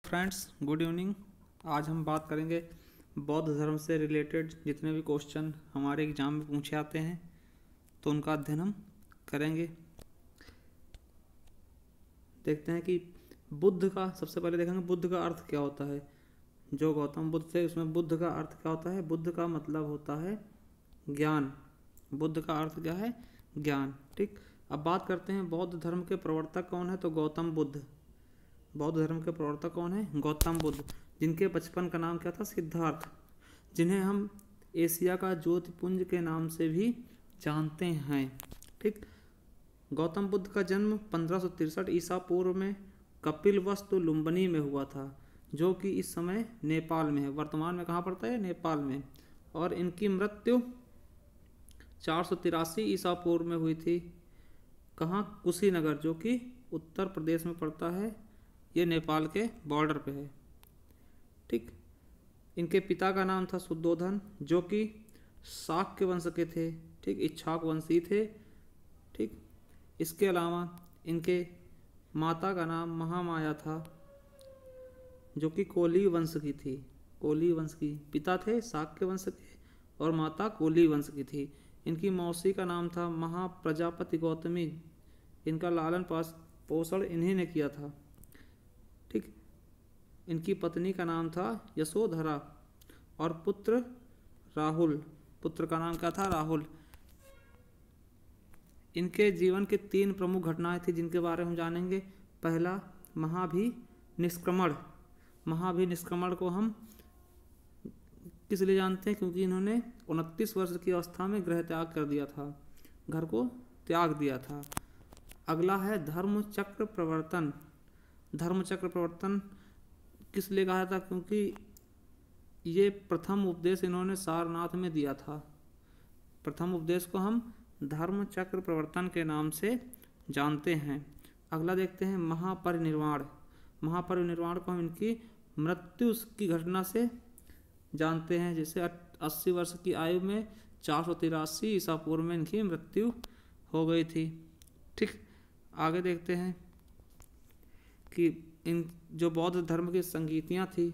Friends, good evening. आज हम बात करेंगे बौद्ध धर्म से रिलेटेड जितने भी क्वेश्चन हमारे एग्जाम में पूछे आते हैं तो उनका अध्ययन हम करेंगे। देखते हैं कि बुद्ध का, सबसे पहले देखेंगे बुद्ध का अर्थ क्या होता है। जो गौतम बुद्ध थे उसमें बुद्ध का अर्थ क्या होता है। बुद्ध का मतलब होता है ज्ञान। बुद्ध का अर्थ क्या है? ज्ञान। ठीक, अब बात करते हैं बौद्ध धर्म के प्रवर्तक कौन है। तो गौतम बुद्ध। बौद्ध धर्म के प्रवर्तक कौन है? गौतम बुद्ध, जिनके बचपन का नाम क्या था? सिद्धार्थ, जिन्हें हम एशिया का ज्योतिपुंज के नाम से भी जानते हैं। ठीक, गौतम बुद्ध का जन्म 1563 ईसा पूर्व में कपिलवस्तु लुम्बिनी में हुआ था, जो कि इस समय नेपाल में है। वर्तमान में कहाँ पड़ता है? नेपाल में। और इनकी मृत्यु 483 ईसा पूर्व में हुई थी। कहाँ? कुशीनगर, जो कि उत्तर प्रदेश में पड़ता है। ये नेपाल के बॉर्डर पे है। ठीक, इनके पिता का नाम था शुद्धोधन, जो कि शाक्य वंश के थे। ठीक, इक्ष्वाक वंशी थे। ठीक, इसके अलावा इनके माता का नाम महामाया था, जो कि कोली वंश की थी। कोली वंश की। पिता थे शाक्य वंश के और माता कोली वंश की थी। इनकी मौसी का नाम था महाप्रजापति गौतमी। इनका लालन पोषण इन्हीं ने किया था। ठीक, इनकी पत्नी का नाम था यशोधरा और पुत्र राहुल। पुत्र का नाम क्या था? राहुल। इनके जीवन के 3 प्रमुख घटनाएं थी जिनके बारे में हम जानेंगे। पहला, महाभिनिष्क्रमण। महाभिनिष्क्रमण को हम किस लिए जानते हैं? क्योंकि इन्होंने 29 वर्ष की अवस्था में गृह त्याग कर दिया था, घर को त्याग दिया था। अगला है धर्मचक्र प्रवर्तन। धर्मचक्र प्रवर्तन किस लिए कहा था? क्योंकि ये प्रथम उपदेश इन्होंने सारनाथ में दिया था। प्रथम उपदेश को हम धर्मचक्र प्रवर्तन के नाम से जानते हैं। अगला देखते हैं महापरिनिर्वाण। महापरिनिर्वाण को हम इनकी मृत्यु की घटना से जानते हैं, जैसे 80 वर्ष की आयु में 483 ईसा पूर्व में इनकी मृत्यु हो गई थी। ठीक, आगे देखते हैं कि इन जो बौद्ध धर्म की संगीतियाँ थी,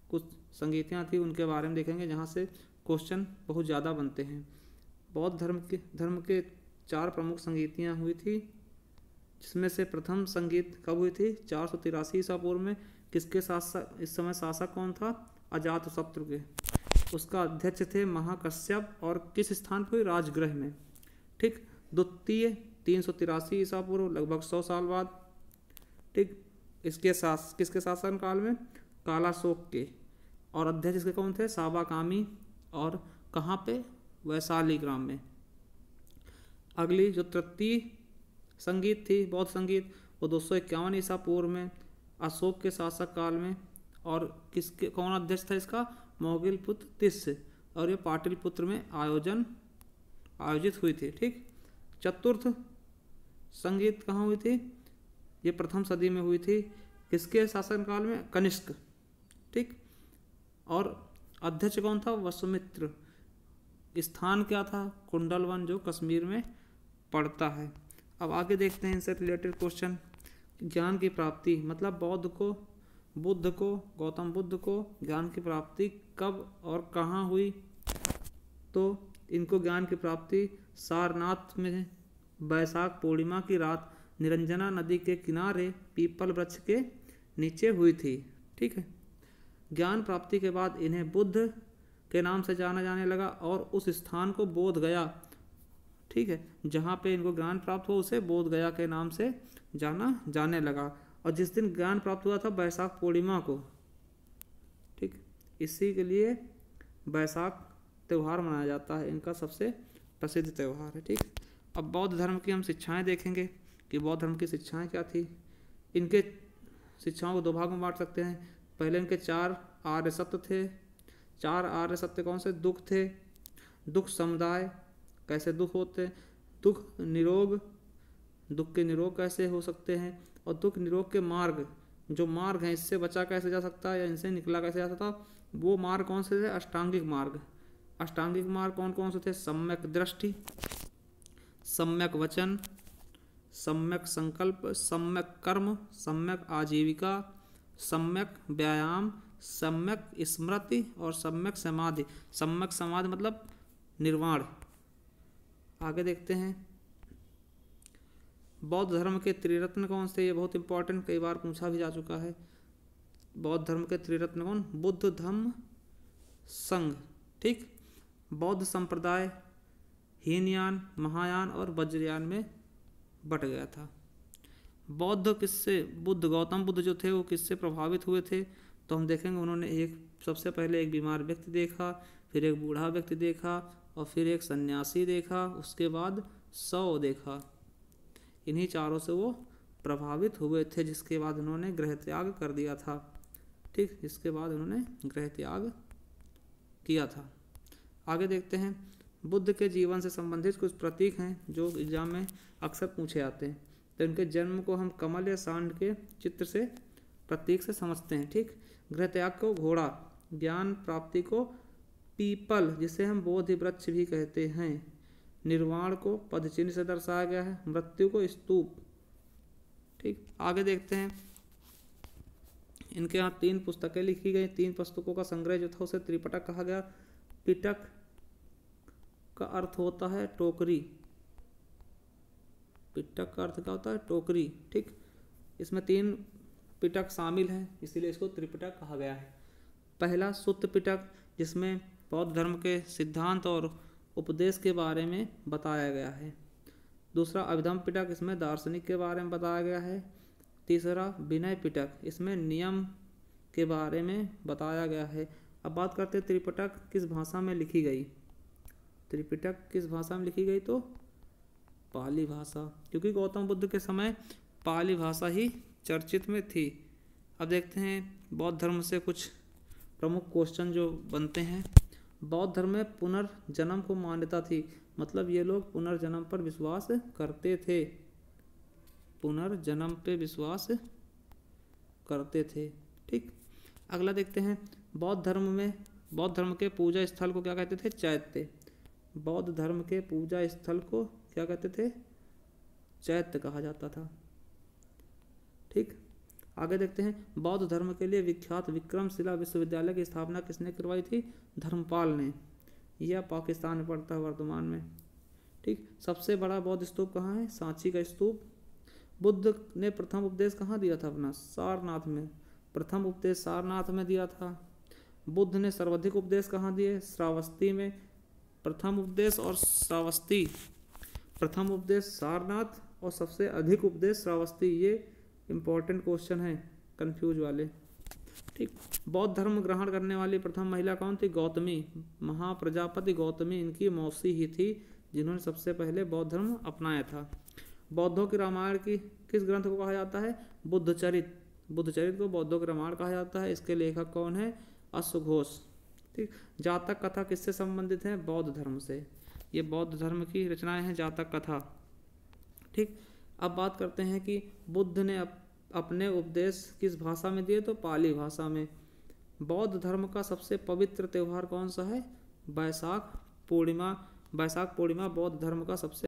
कुछ संगीतियाँ थी, उनके बारे में देखेंगे, जहाँ से क्वेश्चन बहुत ज़्यादा बनते हैं। बौद्ध धर्म के 4 प्रमुख संगीतियाँ हुई थी, जिसमें से प्रथम संगीत कब हुई थी? 483 ईसा पूर्व में। किसके साथ? इस समय शासक कौन था? अजातशत्रु के। उसका अध्यक्ष थे महाकश्यप। और किस स्थान पर हुई? राजगृह में। ठीक, द्वितीय 383 ईसा पूर्व, लगभग 100 साल बाद। ठीक, किसके शासन काल में? कालाशोक के। और अध्यक्ष इसके कौन थे? साबाकामी। और कहाँ पे? वैशाली ग्राम में। अगली जो तृतीय संगीत थी, बौद्ध संगीत, वो 251 ईसा पूर्व में अशोक के शासक काल में। और कौन अध्यक्ष था इसका? मोगिलपुत्र तिस्य। और ये पाटलिपुत्र में आयोजित हुई थी। ठीक, चतुर्थ संगीत कहाँ हुई थी? ये प्रथम सदी में हुई थी। किसके शासनकाल में? कनिष्क। ठीक, और अध्यक्ष कौन था? वसुमित्र। स्थान क्या था? कुंडलवन, जो कश्मीर में पड़ता है। अब आगे देखते हैं इनसे रिलेटेड क्वेश्चन। ज्ञान की प्राप्ति, मतलब गौतम बुद्ध को ज्ञान की प्राप्ति कब और कहाँ हुई? तो इनको ज्ञान की प्राप्ति सारनाथ में वैशाख पूर्णिमा की रात निरंजना नदी के किनारे पीपल वृक्ष के नीचे हुई थी। ठीक है, ज्ञान प्राप्ति के बाद इन्हें बुद्ध के नाम से जाना जाने लगा और उस स्थान को बोध गया, ठीक है, जहाँ पे इनको ज्ञान प्राप्त हुआ उसे बोध गया के नाम से जाना जाने लगा। और जिस दिन ज्ञान प्राप्त हुआ था वैशाख पूर्णिमा को। ठीक, इसी के लिए वैशाख त्यौहार मनाया जाता है, इनका सबसे प्रसिद्ध त्यौहार है। ठीक, अब बौद्ध धर्म की हम शिक्षाएं देखेंगे कि बौद्ध धर्म की शिक्षाएं क्या थी। इनके शिक्षाओं को 2 भाग में बांट सकते हैं। पहले इनके 4 आर्य सत्य थे। 4 आर्य सत्य कौन से? दुख थे, दुख समुदाय, कैसे दुख होते, दुख निरोग, दुख के निरोग कैसे हो सकते हैं, और दुख निरोग के मार्ग, जो मार्ग हैं इससे बचा कैसे जा सकता है या इनसे निकला कैसे जा सकता है, वो मार्ग कौन से थे? अष्टांगिक मार्ग। अष्टांगिक मार्ग कौन कौन से थे? सम्यक दृष्टि, सम्यक वचन, सम्यक संकल्प, सम्यक कर्म, सम्यक आजीविका, सम्यक व्यायाम, सम्यक स्मृति और सम्यक समाधि। सम्यक समाधि मतलब निर्वाण। आगे देखते हैं, बौद्ध धर्म के त्रिरत्न कौन से? ये बहुत इंपॉर्टेंट, कई बार पूछा भी जा चुका है। बौद्ध धर्म के त्रिरत्न कौन? बुद्ध, धम्म, संघ। ठीक, बौद्ध संप्रदाय हीनयान, महायान और वज्रयान में बट गया था। बौद्ध किससे, बुद्ध गौतम बुद्ध जो थे वो किससे प्रभावित हुए थे? तो हम देखेंगे उन्होंने सबसे पहले एक बीमार व्यक्ति देखा, फिर एक बूढ़ा व्यक्ति देखा और फिर एक सन्यासी देखा, उसके बाद 100 देखा। इन्हीं चारों से वो प्रभावित हुए थे, जिसके बाद उन्होंने गृह त्याग कर दिया था। ठीक, इसके बाद उन्होंने गृह त्याग किया था। आगे देखते हैं, बुद्ध के जीवन से संबंधित कुछ प्रतीक हैं जो एग्जाम में अक्सर पूछे आते हैं। तो इनके जन्म को हम कमल या सांड के चित्र से, प्रतीक से समझते हैं। ठीक, गृह त्याग को घोड़ा, ज्ञान प्राप्ति को पीपल जिसे हम बोधि वृक्ष भी कहते हैं, निर्वाण को पदचिन्ह से दर्शाया गया है, मृत्यु को स्तूप। ठीक, आगे देखते हैं, इनके यहाँ 3 पुस्तकें लिखी गई। 3 पुस्तकों का संग्रह जो था उसे त्रिपिटक कहा गया। पिटक का अर्थ होता है टोकरी। पिटक का अर्थ क्या होता है? टोकरी। ठीक, इसमें 3 पिटक शामिल हैं, इसीलिए इसको त्रिपिटक कहा गया है। पहला सुत्त पिटक, जिसमें बौद्ध धर्म के सिद्धांत और उपदेश के बारे में बताया गया है। दूसरा अभिधम्म पिटक, इसमें दार्शनिक के बारे में बताया गया है। तीसरा विनय पिटक, इसमें नियम के बारे में बताया गया है। अब बात करते हैं त्रिपिटक किस भाषा में लिखी गई। त्रिपिटक किस भाषा में लिखी गई? तो पाली भाषा, क्योंकि गौतम बुद्ध के समय पाली भाषा ही चर्चित में थी। अब देखते हैं बौद्ध धर्म से कुछ प्रमुख क्वेश्चन जो बनते हैं। बौद्ध धर्म में पुनर्जन्म को मान्यता थी, मतलब ये लोग पुनर्जन्म पर विश्वास करते थे। पुनर्जन्म पे विश्वास करते थे। ठीक, अगला देखते हैं, बौद्ध धर्म के पूजा स्थल को क्या कहते थे? चैत्य। बौद्ध धर्म के पूजा स्थल को क्या कहते थे? चैत्य कहा जाता था। ठीक, आगे देखते हैं, बौद्ध धर्म के लिए विख्यात विक्रमशिला विश्वविद्यालय की स्थापना किसने करवाई थी? धर्मपाल ने। यह पाकिस्तान में पड़ता है वर्तमान में। ठीक, सबसे बड़ा बौद्ध स्तूप कहाँ है? सांची का स्तूप। बुद्ध ने प्रथम उपदेश कहाँ दिया था अपना? सारनाथ में। प्रथम उपदेश सारनाथ में दिया था। बुद्ध ने सर्वाधिक उपदेश कहाँ दिए? श्रावस्ती में। प्रथम उपदेश और श्रावस्ती, प्रथम उपदेश सारनाथ और सबसे अधिक उपदेश श्रावस्ती। ये इंपॉर्टेंट क्वेश्चन है कंफ्यूज वाले। ठीक, बौद्ध धर्म ग्रहण करने वाली प्रथम महिला कौन थी? गौतमी, महाप्रजापति गौतमी इनकी मौसी ही थी, जिन्होंने सबसे पहले बौद्ध धर्म अपनाया था। बौद्धों की रामायण की किस ग्रंथ को कहा जाता है? बुद्धचरित। बुद्धचरित को बौद्धों के रामायण कहा जाता है। इसके लेखक कौन है? अश्वघोष। ठीक, जातक कथा किससे संबंधित है? बौद्ध धर्म से। ये बौद्ध धर्म की रचनाएं हैं, जातक कथा। ठीक, अब बात करते हैं कि बुद्ध ने अपने उपदेश किस भाषा में दिए? तो पाली भाषा में। बौद्ध धर्म का सबसे पवित्र त्यौहार कौन सा है? वैशाख पूर्णिमा। वैशाख पूर्णिमा बौद्ध धर्म का सबसे